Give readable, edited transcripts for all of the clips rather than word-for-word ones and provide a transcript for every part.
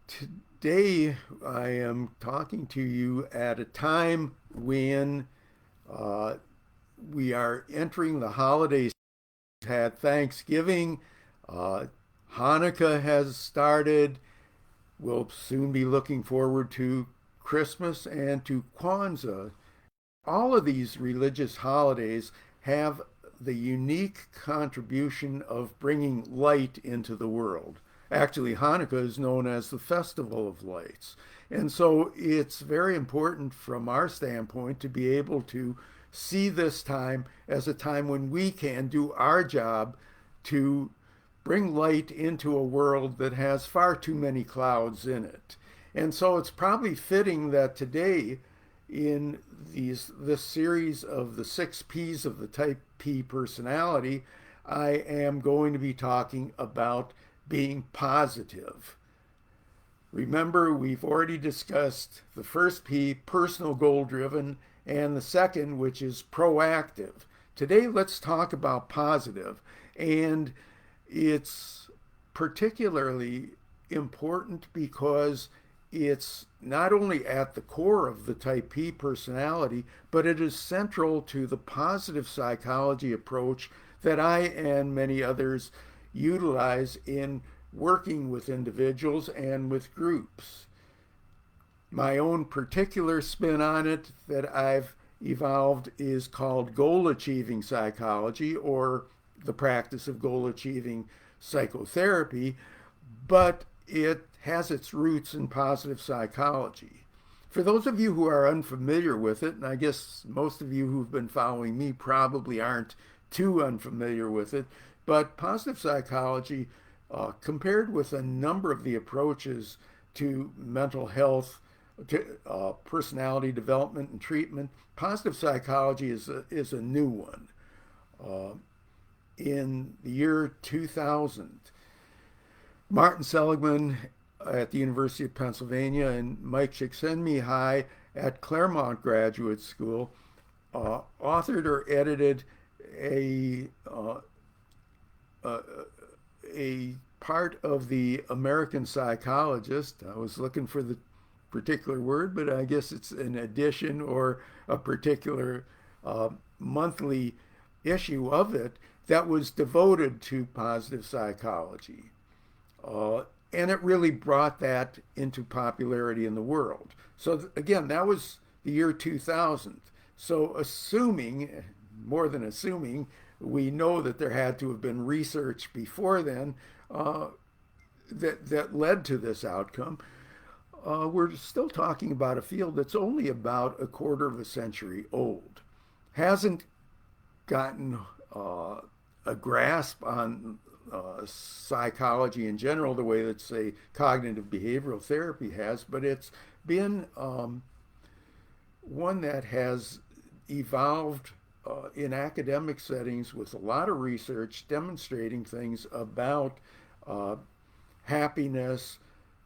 Today, I am talking to you at a time when uh, we are entering the holidays. Had Thanksgiving, uh, Hanukkah has started. We'll soon be looking forward to Christmas and to Kwanzaa. All of these religious holidays have the unique contribution of bringing light into the world. Actually, Hanukkah is known as the Festival of Lights. And so it's very important from our standpoint to be able to see this time as a time when we can do our job to bring light into a world that has far too many clouds in it. And so it's probably fitting that today, in this series of the 6 P's of the type P personality, I am going to be talking about being positive. Remember, we've already discussed the first P, personal goal driven, and the second, which is proactive. Today, let's talk about positive, and it's particularly important because it's not only at the core of the type P personality, but it is central to the positive psychology approach that I and many others utilize in working with individuals and with groups. My own particular spin on it that I've evolved is called goal achieving psychology, or the practice of goal achieving psychotherapy, but it has its roots in positive psychology. For those of you who are unfamiliar with it, and I guess most of you who've been following me probably aren't too unfamiliar with it, but positive psychology, compared with a number of the approaches to mental health, to personality development and treatment, positive psychology is a new one. Uh, in the year 2000, Martin Seligman at the University of Pennsylvania and Mike Csikszentmihalyi at Claremont Graduate School authored or edited a uh, uh, a part of the American Psychologist. I was looking for the particular word, but I guess it's an edition or a particular uh, monthly issue of it that was devoted to positive psychology. And it really brought that into popularity in the world. So, again, that was the year 2000. So, assuming, more than assuming, we know that there had to have been research before then uh, that led to this outcome. We're still talking about a field that's only about a quarter of a century old, hasn't gotten a grasp on psychology in general the way that, say, cognitive behavioral therapy has, but it's been one that has evolved in academic settings with a lot of research demonstrating things about uh, happiness,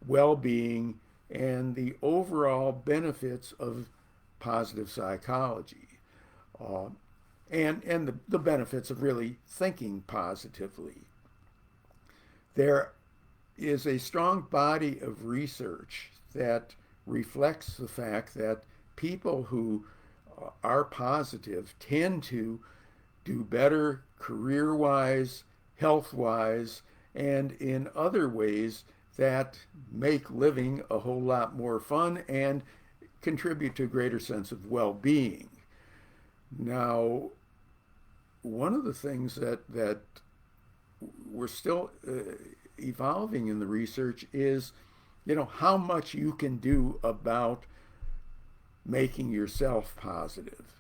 well being, and the overall benefits of positive psychology. Uh, and the benefits of really thinking positively. There is a strong body of research that reflects the fact that people who are positive tend to do better career wise, health wise, and in other ways that make living a whole lot more fun and contribute to a greater sense of well being. Now, one of the things that we're still evolving in the research is, how much you can do about making yourself positive.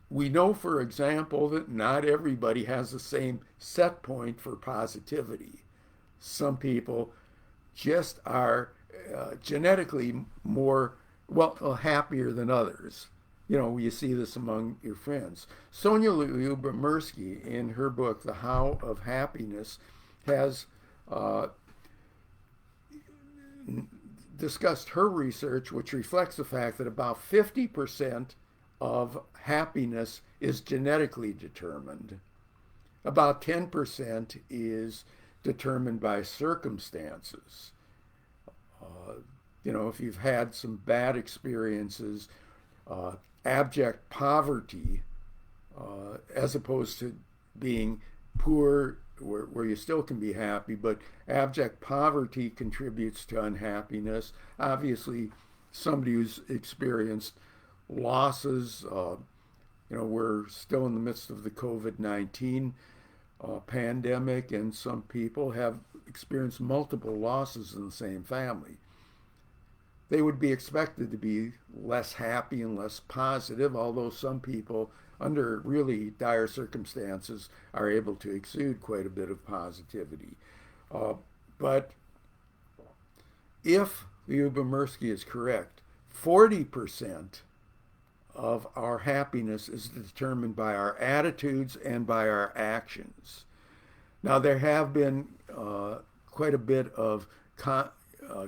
We know, for example, that not everybody has the same set point for positivity. Some people just are genetically more, happier than others. You see this among your friends. Sonia Lyubomirsky, in her book, The How of Happiness, has uh, discussed her research, which reflects the fact that about 50% of happiness is genetically determined. About 10% is determined by circumstances. If you've had some bad experiences, uh, abject poverty, as opposed to being poor, where you still can be happy, but abject poverty contributes to unhappiness. Obviously, somebody who's experienced losses, we're still in the midst of the COVID-19 pandemic, and some people have experienced multiple losses in the same family. They would be expected to be less happy and less positive, although some people, under really dire circumstances, are able to exude quite a bit of positivity. Uh, but if Lyubomirsky is correct, 40% of our happiness is determined by our attitudes and by our actions. Now, there have been quite a bit of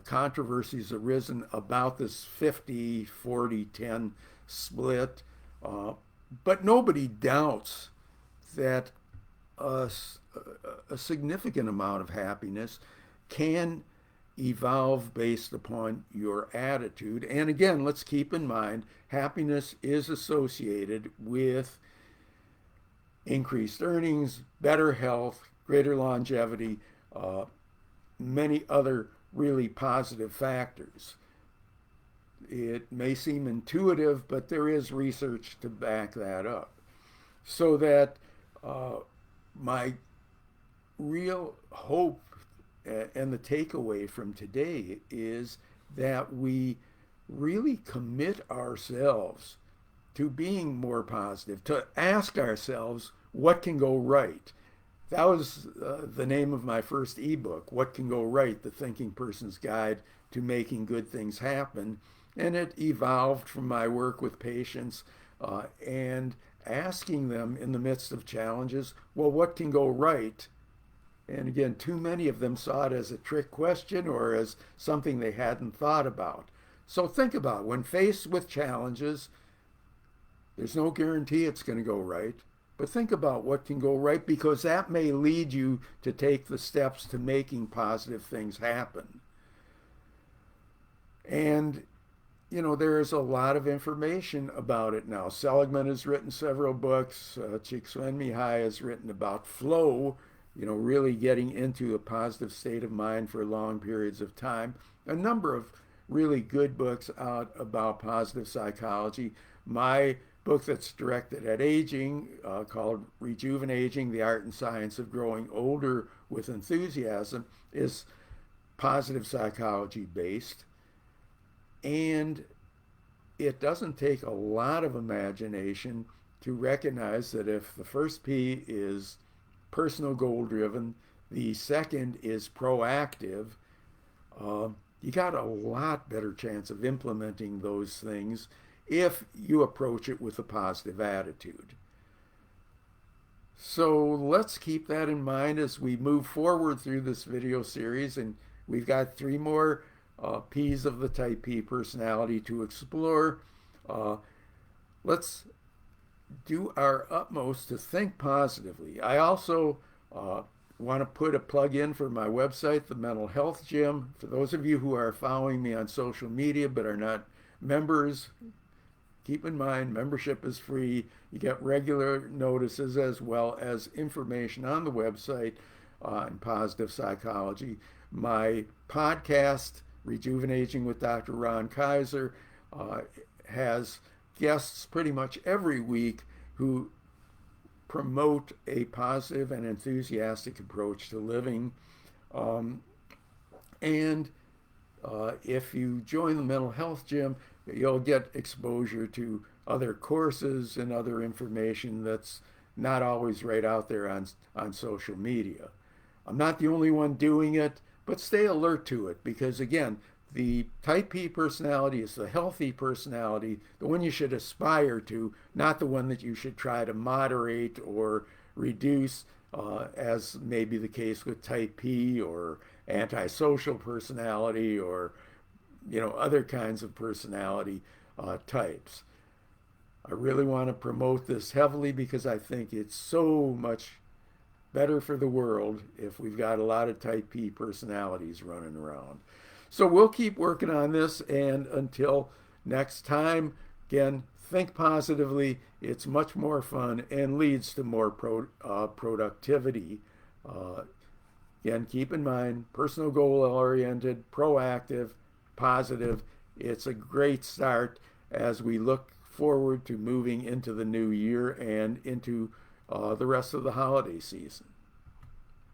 controversies arisen about this 50-40-10 split, but nobody doubts that a significant amount of happiness can evolve based upon your attitude. And again, let's keep in mind, happiness is associated with increased earnings, better health, greater longevity, many other really positive factors. It may seem intuitive, but there is research to back that up. So that my real hope and the takeaway from today is that we really commit ourselves to being more positive, to ask ourselves what can go right. That was the name of my first ebook, What Can Go Right? The Thinking Person's Guide to Making Good Things Happen. And it evolved from my work with patients and asking them in the midst of challenges, well, what can go right? And again, too many of them saw it as a trick question or as something they hadn't thought about. So think about it. When faced with challenges, there's no guarantee it's going to go right. But think about what can go right, because that may lead you to take the steps to making positive things happen. And, there is a lot of information about it now. Seligman has written several books. Csikszentmihalyi has written about flow, really getting into a positive state of mind for long periods of time. A number of really good books out about positive psychology. My book that's directed at aging, called Rejuvenating, the Art and Science of Growing Older with Enthusiasm, is positive psychology based. And it doesn't take a lot of imagination to recognize that if the first P is personal goal driven, the second is proactive, you got a lot better chance of implementing those things if you approach it with a positive attitude. So let's keep that in mind as we move forward through this video series, and we've got 3 more P's of the type P personality to explore. Let's do our utmost to think positively. I also want to put a plug in for my website, the Mental Health Gym. For those of you who are following me on social media but are not members, keep in mind, membership is free. You get regular notices as well as information on the website on positive psychology. My podcast, Rejuvenating with Dr. Ron Kaiser, has guests pretty much every week who promote a positive and enthusiastic approach to living. And if you join the Mental Health Gym, you'll get exposure to other courses and other information that's not always right out there on social media. I'm not the only one doing it, but stay alert to it, because again, the type P personality is the healthy personality, the one you should aspire to, not the one that you should try to moderate or reduce, as may be the case with type P or antisocial personality or other kinds of personality types. I really want to promote this heavily because I think it's so much better for the world if we've got a lot of type P personalities running around. So we'll keep working on this, and until next time, again, think positively. It's much more fun and leads to more productivity. Uh, Again, keep in mind, personal goal oriented, proactive, positive. It's a great start as we look forward to moving into the new year and into the rest of the holiday season.